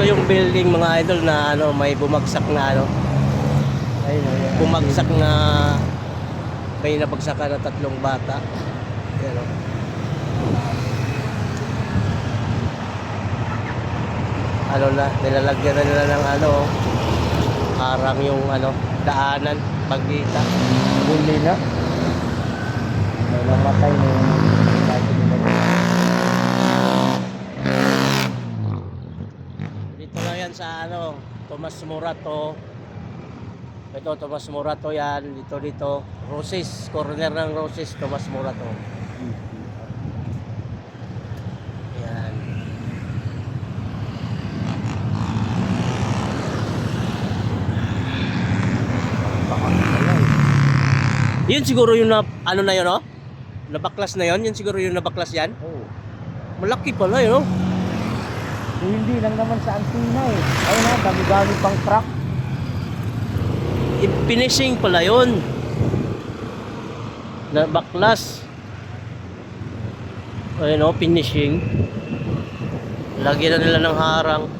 Ito yung building mga idol na ano, may bumagsak na ano, Ayun, ayun. bumagsak na may nabagsakan na 3 bata. Ayan o. Ano na, nilalagyan na nila ng ano, harang yung ano, daanan, pagbita. Buli na. May namatay na yung lagi nila. Dito lang yan sa ano, Tomas Morato. Ito, Tomas Morato yan. Dito. Roses, corner ng Roses, Tomas Morato. Yan. Yun siguro yung na, ano na yun, no? Nabaklas na yun? Yun siguro yung nabaklas yan? Oo. Malaki pala yun, no? Hindi lang naman sa antina eh. Ayun na, dami-dami pang truck. Finishing pala yun. Nabaklas. Ayun, no? Finishing. Lagyan na nila ng harang.